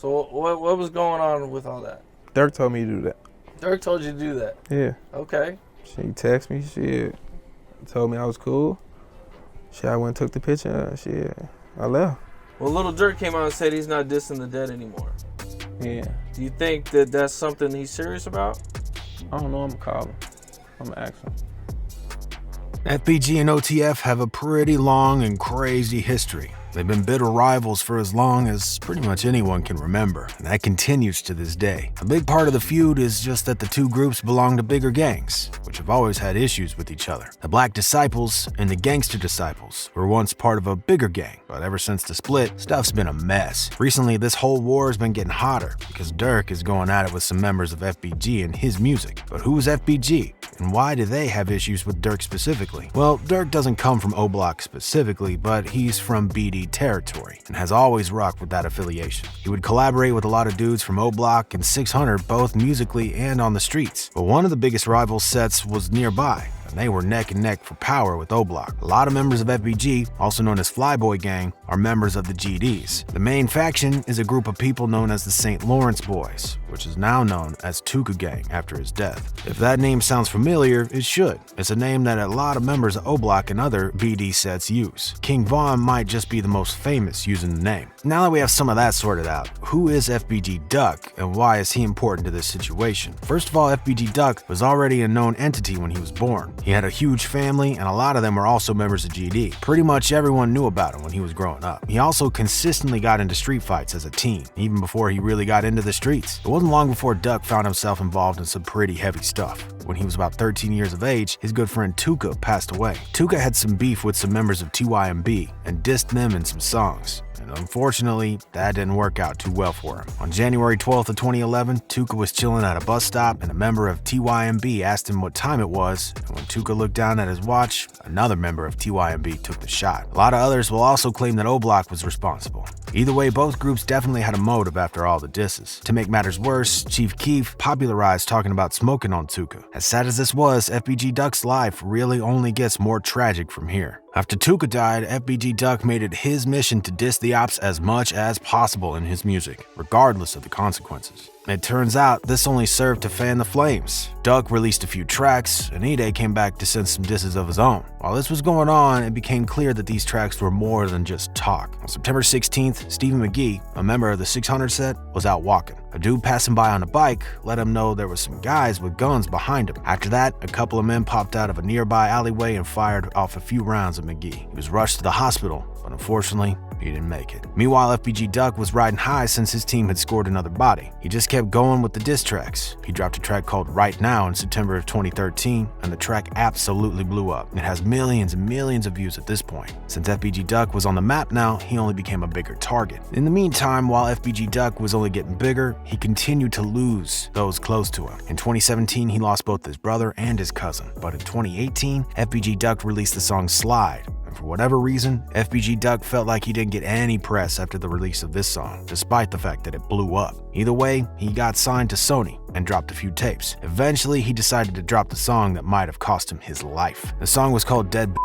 So what was going on with all that? Durk told me to do that. Durk told you to do that? Yeah. Okay. She texted me, shit. Told me I was cool. Shit, I went and took the picture, shit. I left. Well, Lil Durk came out and said he's not dissing the dead anymore. Yeah. Do you think that that's something he's serious about? I don't know, I'm gonna call him. I'm gonna ask him. FBG and OTF have a pretty long and crazy history. They've been bitter rivals for as long as pretty much anyone can remember, and that continues to this day. A big part of the feud is just that the two groups belong to bigger gangs, which have always had issues with each other. The Black Disciples and the Gangster Disciples were once part of a bigger gang, but ever since the split, stuff's been a mess. Recently, this whole war has been getting hotter because Durk is going at it with some members of FBG and his music. But who's FBG? And why do they have issues with Durk specifically? Well, Durk doesn't come from O Block specifically, but he's from BD territory and has always rocked with that affiliation. He would collaborate with a lot of dudes from O Block and 600 both musically and on the streets. But one of the biggest rival sets was nearby, and they were neck and neck for power with O Block. A lot of members of FBG, also known as Flyboy Gang, are members of the GDs. The main faction is a group of people known as the St. Lawrence Boys, which is now known as Tuka Gang after his death. If that name sounds familiar, it should. It's a name that a lot of members of O Block and other BD sets use. King Von might just be the most famous using the name. Now that we have some of that sorted out, who is FBG Duck and why is he important to this situation? First of all, FBG Duck was already a known entity when he was born. He had a huge family, and a lot of them were also members of GD. Pretty much everyone knew about him when he was growing up. He also consistently got into street fights as a teen, even before he really got into the streets. It wasn't long before Duck found himself involved in some pretty heavy stuff. When he was about 13 years of age, his good friend Tuka passed away. Tuka had some beef with some members of TYMB and dissed them in some songs. And unfortunately, that didn't work out too well for him. On January 12th of 2011, Tuka was chilling at a bus stop and a member of TYMB asked him what time it was, and when Tuka looked down at his watch, another member of TYMB took the shot. A lot of others will also claim that O Block was responsible. Either way, both groups definitely had a motive after all the disses. To make matters worse, Chief Keef popularized talking about smoking on Tuka. As sad as this was, FBG Duck's life really only gets more tragic from here. After Tuka died, FBG Duck made it his mission to diss the ops as much as possible in his music, regardless of the consequences. It turns out this only served to fan the flames. Duck released a few tracks, and E-Day came back to send some disses of his own. While this was going on, it became clear that these tracks were more than just talk. On September 16th, Stephen McGee, a member of the 600 set, was out walking. A dude passing by on a bike let him know there were some guys with guns behind him. After that, a couple of men popped out of a nearby alleyway and fired off a few rounds at McGee. He was rushed to the hospital, but unfortunately, he didn't make it. Meanwhile, FBG Duck was riding high since his team had scored another body. He just kept going with the diss tracks. He dropped a track called Right Now in September of 2013, and the track absolutely blew up. It has millions and millions of views at this point. Since FBG Duck was on the map now, he only became a bigger target. In the meantime, while FBG Duck was only getting bigger, he continued to lose those close to him. In 2017, he lost both his brother and his cousin. But in 2018, FBG Duck released the song Slide. And for whatever reason, FBG Duck felt like he didn't get any press after the release of this song, despite the fact that it blew up. Either way, he got signed to Sony and dropped a few tapes. Eventually, he decided to drop the song that might have cost him his life. The song was called Dead B****.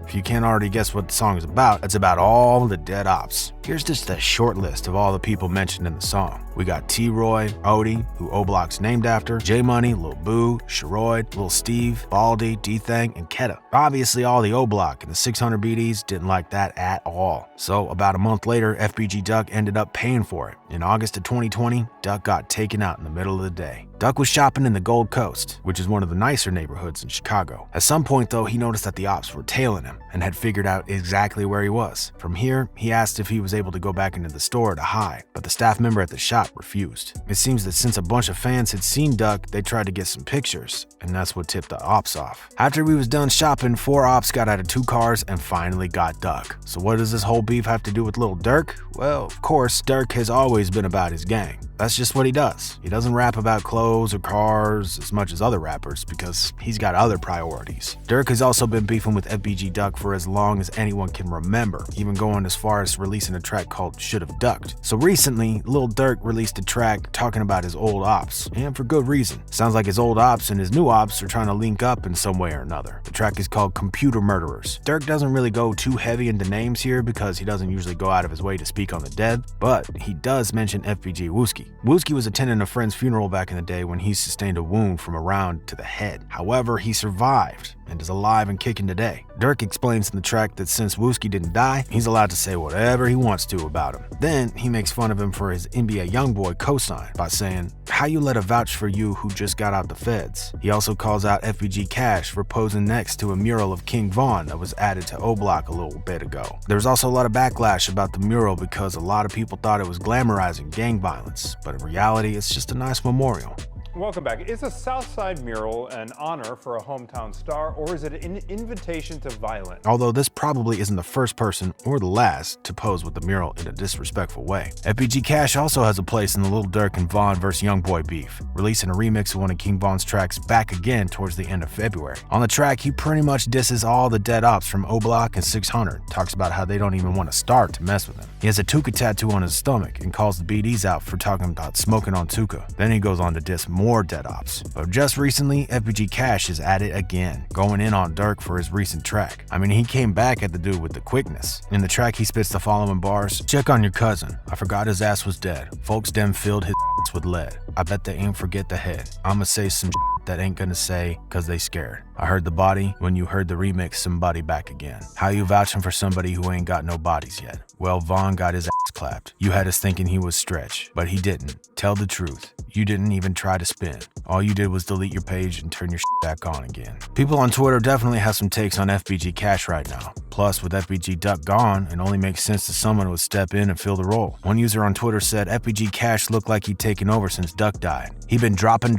If you can't already guess what the song is about, it's about all the dead ops. Here's just a short list of all the people mentioned in the song. We got T-Roy, Odie, who O Block's named after, J-Money, Lil Boo, Sharoid, Lil Steve, Baldy, D-Thang, and Ketta. Obviously, all the O Block and the 600 BDs didn't like that at all. So about a month later, FBG Duck ended up paying for it. In August of 2020, Duck got taken out in the middle of the day. Duck was shopping in the Gold Coast, which is one of the nicer neighborhoods in Chicago. At some point, though, he noticed that the ops were tailing him and had figured out exactly where he was. From here, he asked if he was able to go back into the store to hide, but the staff member at the shop refused. It seems that since a bunch of fans had seen Duck, they tried to get some pictures, and that's what tipped the ops off. After we was done shopping, 4 ops got out of 2 cars and finally got Duck. So what does this whole beef have to do with Lil Durk? Well, of course, Durk has always been about his gang. That's just what he does. He doesn't rap about clothes or cars as much as other rappers because he's got other priorities. Durk has also been beefing with FBG Duck for as long as anyone can remember, even going as far as releasing a track called Should've Ducked. So recently, Lil Durk released a track talking about his old ops, and for good reason. Sounds like his old ops and his new ops are trying to link up in some way or another. The track is called Computer Murderers. Durk doesn't really go too heavy into names here because he doesn't usually go out of his way to speak on the dead, but he does mention FBG Wooski. Wooski was attending a friend's funeral back in the day when he sustained a wound from a round to the head. However, he survived and is alive and kicking today. Durk explains in the track that since Wooski didn't die, he's allowed to say whatever he wants to about him. Then he makes fun of him for his NBA YoungBoy cosign by saying, "How you let a vouch for you who just got out the feds?" He also calls out FBG Cash for posing next to a mural of King Von that was added to O Block a little bit ago. There's also a lot of backlash about the mural because a lot of people thought it was glamorizing gang violence, but in reality, it's just a nice memorial. Welcome back. Is a Southside mural an honor for a hometown star, or is it an invitation to violence? Although this probably isn't the first person or the last to pose with the mural in a disrespectful way. FBG Cash also has a place in the Lil Durk and Von vs. YoungBoy beef, releasing a remix of one of King Von's tracks Back Again towards the end of February. On the track, he pretty much disses all the dead ops from O Block and 600, talks about how they don't even want to start to mess with him. He has a Tuka tattoo on his stomach and calls the BDs out for talking about smoking on Tuka. Then he goes on to diss more dead ops. But just recently, FBG Cash is at it again, going in on Durk for his recent track. I mean, he came back at the dude with the quickness. In the track, he spits the following bars: "Check on your cousin. I forgot his ass was dead. Folks dem filled his with lead. I bet they ain't forget the head. I'ma say some that ain't gonna say cause they scared. I heard the body when you heard the remix Somebody Back Again. How you vouching for somebody who ain't got no bodies yet? Well, Von got his ass clapped. You had us thinking he was Stretch, but he didn't. Tell the truth. You didn't even try to spin. All you did was delete your page and turn your back on again." People on Twitter definitely have some takes on FBG Cash right now. Plus, with FBG Duck gone, it only makes sense that someone would step in and fill the role. One user on Twitter said FBG Cash looked like he'd taken over since Duck died. He been dropping.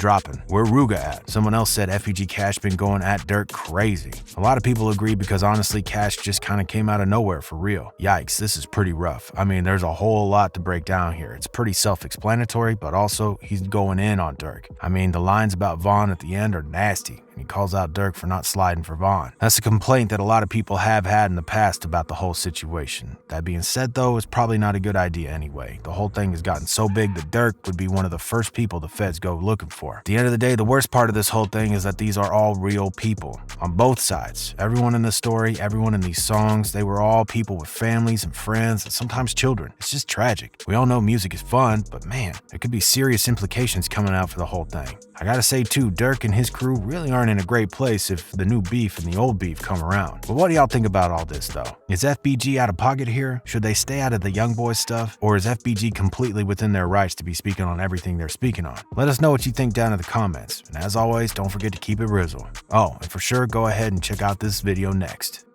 Where Ruga at? Someone else said FBG Cash been going at Durk crazy. A lot of people agree because honestly, Cash just kind of came out of nowhere for real. Yikes, this is pretty rough. I mean, there's a whole lot to break down here. It's pretty self-explanatory, but also he's going in on Durk. I mean, the lines about Von at the end are nasty, and he calls out Durk for not sliding for Von. That's a complaint that a lot of people have had in the past about the whole situation. That being said though, it's probably not a good idea anyway. The whole thing has gotten so big that Durk would be one of the first people the feds go looking for. At the end of the day, the worst part of this whole thing is that these are all real people on both sides. Everyone in this story, everyone in these songs, they were all people with families and friends and sometimes children. It's just tragic. We all know music is fun, but man, there could be serious implications coming out for the whole thing. I gotta say too, Durk and his crew really aren't in a great place if the new beef and the old beef come around. But what do y'all think about all this though? Is FBG out of pocket here? Should they stay out of the young boy stuff? Or is FBG completely within their rights to be speaking on everything they're speaking on? Let us know what you think down in the comments. And as always, don't forget to keep it RIZZLE. Oh, and for sure, go ahead and check out this video next.